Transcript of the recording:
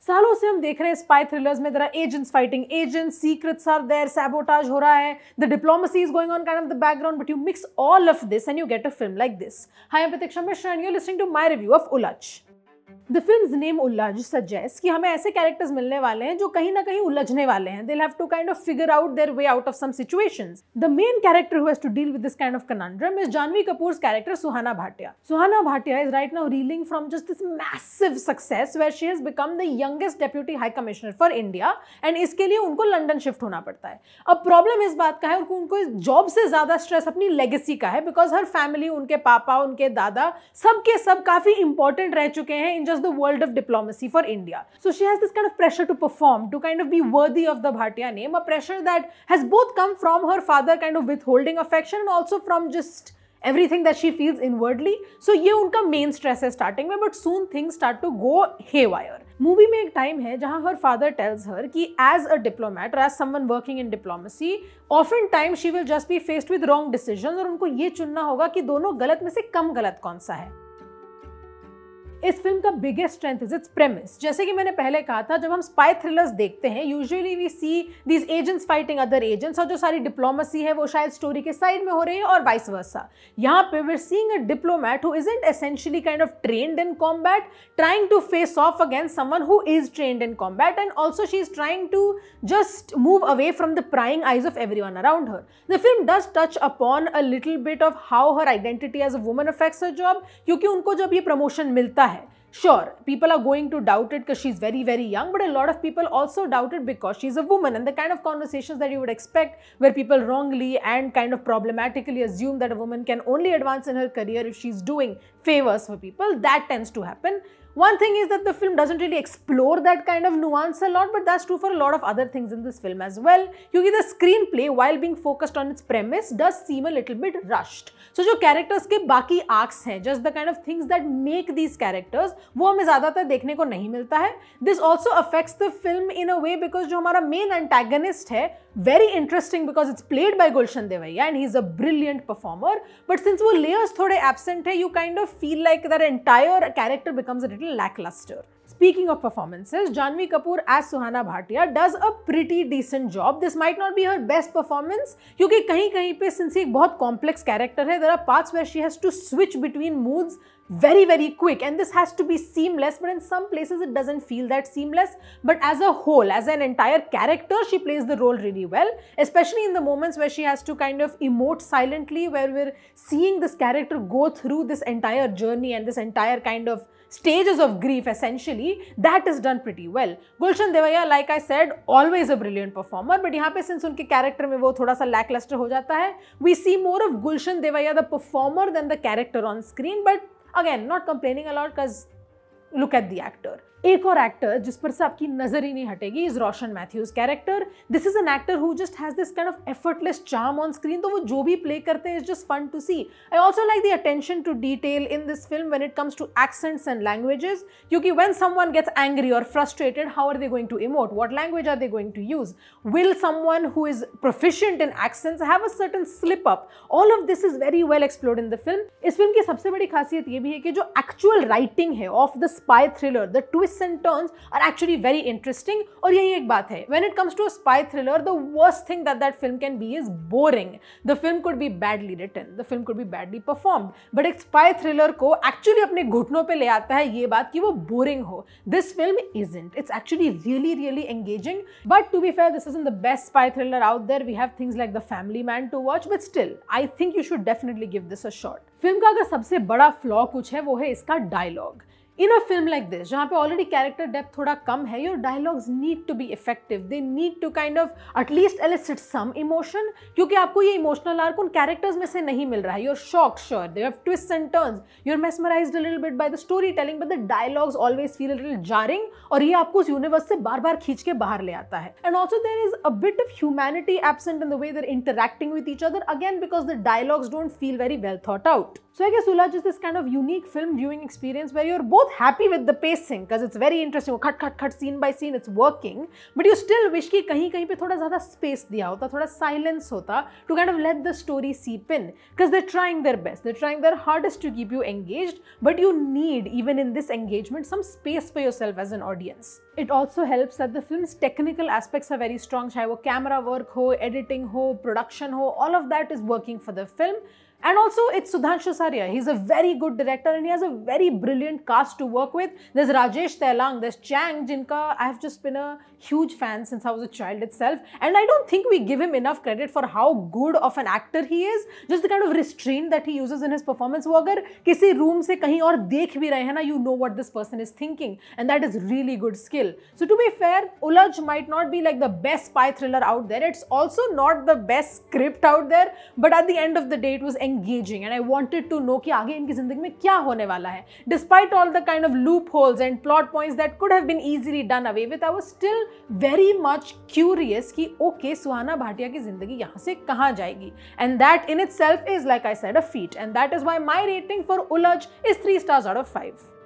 सालों से हम देख रहे हैं स्पाई थ्रिलर्स में, there are agents fighting agents, secrets are there, sabotage हो रहा है, the diplomacy is going on kind of the background, but you mix all of this and you get a film like this. Hi, I am Pratiksha Mishra and you are listening to my review of Ulajh. The film's name उलझ suggests कि हमें ऐसे characters मिलने वाले हैं जो कहीं ना कहीं उलझने वाले हैं. They'll have to kind of figure out their way out of some situations. The main character who has to deal with this kind of conundrum is Janhvi Kapoor's character Suhana Bhatia. Suhana Bhatia is right now reeling from just this massive success where she has become the youngest deputy high commissioner for India and इसके लिए उनको London shift होना पड़ता है. अब problem इस बात का है, उनको जॉब से ज्यादा स्ट्रेस अपनी लेगेसी का है, बिकॉज हर फैमिली, उनके पापा, उनके दादा, सबके सब काफी इंपॉर्टेंट रह चुके हैं in just the world of diplomacy for India. So she has this kind of pressure to perform, to kind of be worthy of the Bhatia name, a pressure that has both come from her father kind of withholding affection and also from just everything that she feels inwardly. So ये उनका main stress है starting में, but soon things start to go haywire. Movie में एक time है जहां her father tells her कि as a diplomat or as someone working in diplomacy, often times she will just be faced with wrong decisions और उनको ये चुनना होगा कि दोनों गलत में से कम गलत कौन सा है. इस फिल्म का biggest strength is it's premise. जैसे कि मैंने पहले कहा था, जब हम स्पाई थ्रिलर्स देखते हैं usually we see these agents fighting other agents, और जो सारी डिप्लोमेसी है वो शायद स्टोरी के साइड में हो रही है और वाइस वर्सा. यहाँ पे we are seeing a diplomat who isn't essentially kind of trained in combat trying to face off against someone who is trained in combat, and also she is trying to just move away from the prying eyes of everyone around her. The film does touch upon a little bit of how her identity as a woman affects her job, क्योंकि उनको जब ये promotion मिलता है, sure, people are going to doubt it because she's very, very young, but a lot of people also doubt it because she's a woman, and the kind of conversations that you would expect where people wrongly and kind of problematically assume that a woman can only advance in her career if she's doing favors for people, that tends to happen. One thing is that the film doesn't really explore that kind of nuance a lot, but that's true for a lot of other things in this film as well. क्योंकि the screenplay, while being focused on its premise, does seem a little bit rushed. So जो characters के बाकी arcs हैं, just the kind of things that make these characters, वो हमें ज़्यादातर देखने को नहीं मिलता है. This also affects the film in a way because जो हमारा main antagonist है, very interesting because it's played by Gulshan Devaiya and he's a brilliant performer. But since वो layers थोड़े absent है, you kind of feel like that entire character becomes a little lackluster. Speaking of performances, Janhvi Kapoor as Suhana Bhatia does a pretty decent job. This might not be her best performance क्योंकि कहीं-कहीं पे since एक बहुत complex character है, there are parts where she has to switch between moods very, very quick, and this has to be seamless, but in some places it doesn't feel that seamless. But as a whole, as an entire character, she plays the role really well, especially in the moments where she has to kind of emote silently, where we're seeing this character go through this entire journey and this entire kind of stages of grief essentially. That is done pretty well. Gulshan Devaiya, like I said, always a brilliant performer, but यहाँ पे since उनके character में वो थोड़ा सा lackluster हो जाता है, we see more of Gulshan Devaiya the performer than the character on screen. But again, not complaining a lot because look at the actor. एक और एक्टर जिस पर से आपकी नजर ही नहीं हटेगी is Roshan Mathew's character. This is an actor who just has this kind of effortless charm on screen, तो वो जो भी प्ले करते हैं is just fun to see. I also like the attention to detail in this film when it comes to accents and languages, क्योंकि when someone gets angry और frustrated, how are they going to emote, what language are they going to use, will someone who is proficient in accents have a certain slip up. All of this is very well explored in the film. इस फिल्म की सबसे बड़ी खासियत ये भी है कि जो एक्चुअल राइटिंग है of the spy thriller, the twist and turns are actually very interesting. और यही एक बात है, when it comes to a spy thriller, the worst thing that film can be is boring. The film could be badly written, the film could be badly performed, but एक spy thriller को actually अपने घुटनों पे ले आता है ये बात कि वो boring हो. This film isn't. It's actually really, really engaging. But to be fair, this isn't the best spy thriller out there. We have things like The Family Man to watch, but still, I think you should definitely give this a shot. Film का अगर सबसे बड़ा flaw कुछ है वो है इसका dialogue. In a film like this, जहाँ पे already character depth थोड़ा कम है, your dialogues need to be effective. They need to kind of at least elicit some emotion, क्योंकि आपको ये emotional arc उन characters में से नहीं मिल रहा है. You're shocked, sure, they have twists and turns. You're mesmerized a little bit by the storytelling, but the dialogues always feel a little jarring, और ये आपको उस universe से बार-बार खींच के बाहर ले आता है. And also there is a bit of humanity absent in the way they're interacting with each other, again because the dialogues don't feel very well thought out. So I guess Ulaj is this kind of unique film viewing experience where you're both both happy with the pacing because it's very interesting. वो खट scene by scene it's working, but you still wish कि कहीं पे थोड़ा ज़्यादा space दिया होता, थोड़ा silence होता to kind of let the story seep in, because they're trying their best, they're trying their hardest to keep you engaged, but you need, even in this engagement, some space for yourself as an audience. It also helps that the film's technical aspects are very strong, चाहे वो camera work हो, editing हो, production हो, all of that is working for the film. And also, it's Sudhanshu Saria. He's a very good director and he has a very brilliant cast to work with. There's Rajesh Tailang, there's Chang, jinka I have just been a huge fan since I was a child itself. And I don't think we give him enough credit for how good of an actor he is. Just the kind of restraint that he uses in his performance. वो अगर किसी room से कहीं और देख भी रहे हैं ना, you know what this person is thinking. And that is really good skill. So to be fair, Ulaj might not be like the best spy thriller out there. It's also not the best script out there. But at the end of the day, it was engaging and I wanted to know कि आगे इनकी जिंदगी में क्या होने वाला है. Despite all the kind of loopholes and plot points that could have been easily done away with, I was still very much curious कि okay, सुहाना भाटिया की जिंदगी यहाँ से कहाँ जाएगी. And that in itself is, like I said, a feat. And that is why my rating for Ulaj is 3 stars out of 5.